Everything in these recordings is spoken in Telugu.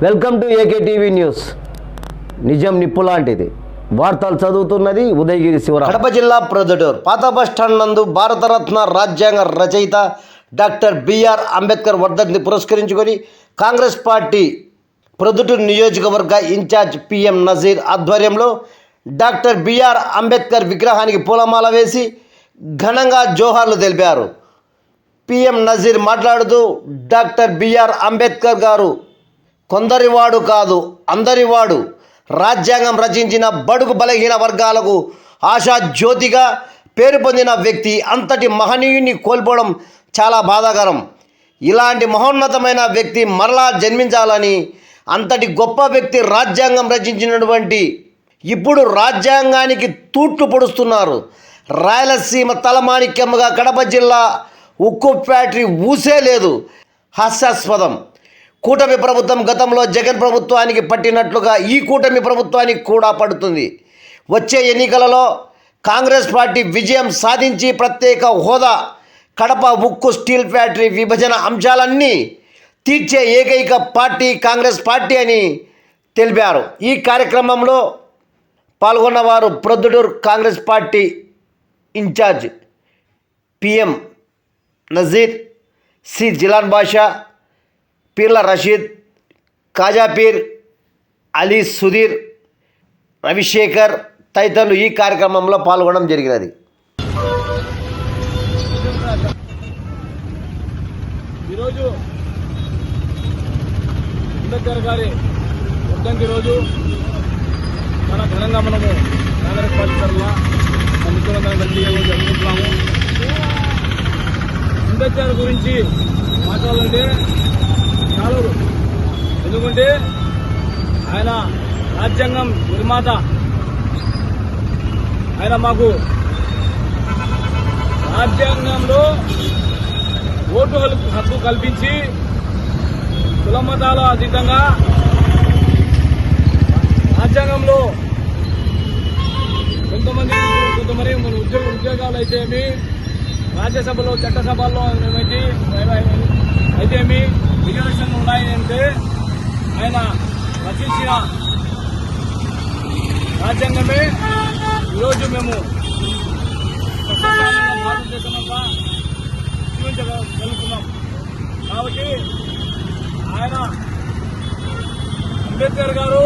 Welcome to AK TV news. నిజం నిప్పు లాంటిది. వార్తలు చదువుతున్నది ఉదయగిరి శివరాం. కడప జిల్లా ప్రొద్దుటూరు పాత బస్టాండ్ నందు భారతరత్న రాజ్యాంగ రచయిత డాక్టర్ బిఆర్ అంబేద్కర్ వర్ధంతిని పురస్కరించుకొని కాంగ్రెస్ పార్టీ ప్రొద్దుటూరు నియోజకవర్గ ఇన్ఛార్జ్ పిఎం నజీర్ ఆధ్వర్యంలో డాక్టర్ బిఆర్ అంబేద్కర్ విగ్రహానికి పూలమాల వేసి ఘనంగా జోహార్లు తెలిపారు. పిఎం నజీర్ మాట్లాడుతూ డాక్టర్ బిఆర్ అంబేద్కర్ గారు కొందరివాడు కాదు అందరివాడు, రాజ్యాంగం రచించిన బడుగు బలహీన వర్గాలకు ఆశా జ్యోతిగా పేరు పొందిన వ్యక్తి. అంతటి మహనీయుని కోల్పోవడం చాలా బాధాకరం. ఇలాంటి మహోన్నతమైన వ్యక్తి మరలా జన్మించాలని, అంతటి గొప్ప వ్యక్తి రాజ్యాంగం రచించినటువంటి ఇప్పుడు రాజ్యాంగానికి తూట్లు పొడుస్తున్నారు. రాయలసీమ తలమాణిక్యముగా కడప జిల్లా ఉక్కు ఫ్యాక్టరీ ఊసే లేదు. హాస్యాస్పదం. కూటమి ప్రభుత్వం గతంలో జగన్ ప్రభుత్వానికి పట్టినట్లుగా ఈ కూటమి ప్రభుత్వానికి కూడా పడుతుంది. వచ్చే ఎన్నికలలో కాంగ్రెస్ పార్టీ విజయం సాధించి ప్రత్యేక హోదా, కడప ఉక్కు స్టీల్ ఫ్యాక్టరీ విభజన అంశాలన్నీ తీర్చే ఏకైక పార్టీ కాంగ్రెస్ పార్టీ అని తెలిపారు. ఈ కార్యక్రమంలో పాల్గొన్నవారు Proddatur Congress party incharge PM Nazeer, C Jilan Basha, Peerla Rasheed, కాజాపీర్, Ali Sudheer, Ravi Shekhar తదితరులు ఈ కార్యక్రమంలో పాల్గొనడం జరిగినది. ఈరోజు అంబేద్కర్ గారి వర్ధంతి రోజు చాలా ఘనంగా మనము కాంగ్రెస్ పార్టీ తరఫున ముఖ్యమంత్రి కలిసి జరుపుకుంటున్నాము. అంబేద్కర్ గురించి మాట్లాడాలంటే చాలు. ఎందుకంటే ఆయన రాజ్యాంగం నిర్మాత. ఆయన మాకు రాజ్యాంగంలో ఓటు హక్కు కల్పించి కుల మతాల అతీతంగా రాజ్యాంగంలో కొంతమంది మన ఉద్యోగాలు అయితేమి, రాజ్యసభలో చట్టసభల్లో అయితేమి రిజర్వేషన్లు ఉన్నాయంటే ఆయన రచించిన రాజ్యాంగమే ఈరోజు మేము భారతదేశమంతా జీవించగలుగుతున్నాం. కాబట్టి ఆయన అంబేద్కర్ గారు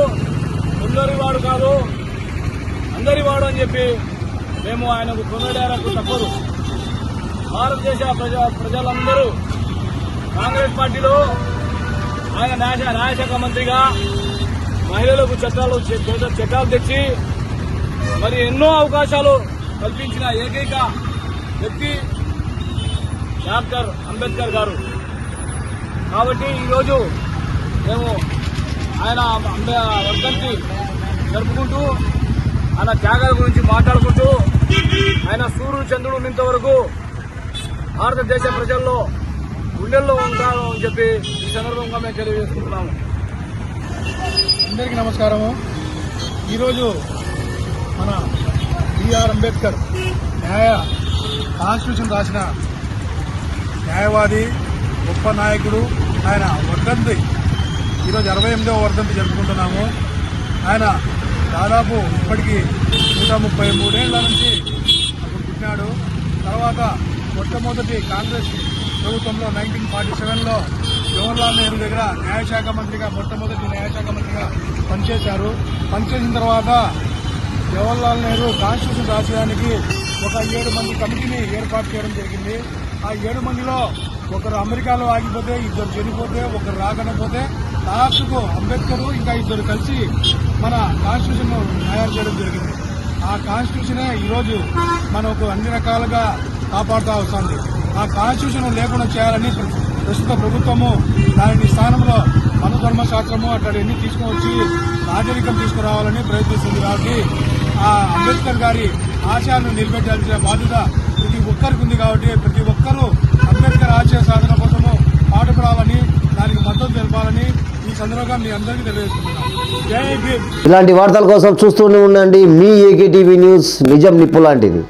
కొందరివాడు కాదు అందరివాడు అని చెప్పి మేము ఆయనకు కొనియాడకు తప్పదు. భారతదేశ ప్రజలందరూ కాంగ్రెస్ పార్టీలో ఆయన న్యాయశాఖ మంత్రిగా మహిళలకు చట్టాలు తెచ్చి మరి ఎన్నో అవకాశాలు కల్పించిన ఏకైక వ్యక్తి డాక్టర్ అంబేద్కర్ గారు. కాబట్టి ఈరోజు మేము ఆయన వర్ధంతి జరుపుకుంటూ ఆయన త్యాగాల గురించి మాట్లాడుకుంటూ ఆయన సూర్యుడు చంద్రుడు ఉన్నంత వరకు భారతదేశ ప్రజల్లో గుండెల్లో ఉంటారు అని చెప్పి ఈ సందర్భంగా మేము తెలియజేసుకుంటున్నాము. అందరికీ నమస్కారము. ఈరోజు మన బిఆర్ అంబేద్కర్ కాన్స్టిట్యూషన్ రాసిన న్యాయవాది, గొప్ప నాయకుడు. ఆయన వర్ధంతి ఈరోజు 68వ వర్ధంతి జరుపుకుంటున్నాము. ఆయన దాదాపు ఇప్పటికీ 133 ఏళ్ల నుంచి అప్పుడు పుట్టినాడు. తర్వాత మొట్టమొదటి కాంగ్రెస్ ప్రభుత్వంలో 1947లో జవహర్లాల్ నెహ్రూ దగ్గర మొట్టమొదటి న్యాయశాఖ మంత్రిగా పనిచేశారు. పనిచేసిన తర్వాత జవహర్లాల్ నెహ్రూ కాన్స్టిట్యూషన్ రాసేదానికి ఒక 7 మంది కమిటీని ఏర్పాటు చేయడం జరిగింది. ఆ 7 మందిలో ఒకరు అమెరికాలో ఆగిపోతే, 2 చనిపోతే, ఒకరు రాకనపోతే లాస్ట్కు అంబేద్కర్ ఇంకా 2 కలిసి మన కాన్స్టిట్యూషన్ తయారు చేయడం జరిగింది. ఆ కాన్స్టిట్యూషనే ఈరోజు మనకు అన్ని రకాలుగా కాపాడుతూ వస్తుంది. ఆ కాన్స్టిట్యూషన్ లేకుండా చేయాలని ప్రస్తుత ప్రభుత్వము దాని స్థానంలో మనధర్మశాస్త్రము అట్లాంటివన్నీ తీసుకువచ్చి రాజరికం తీసుకురావాలని ప్రయత్నిస్తుంది. కాబట్టి ఆ అంబేద్కర్ గారి ఆశయాలను నిలబెట్టాల్సిన బాధ్యత ప్రతి ఒక్కరికి ఉంది. కాబట్టి ప్రతి ఒక్కరూ అంబేద్కర్ ఆశయ సాధన కోసము పాటుపడాలని, దానికి మద్దతు తెలపాలని ఈ సందర్భంగా మీ అందరికీ తెలియజేస్తున్నాను. జై భీమ్. ఇలాంటి వార్తల కోసం చూస్తూనే ఉండండి మీ ఏకే టీవీ న్యూస్. నిజం నిప్పు లాంటిది.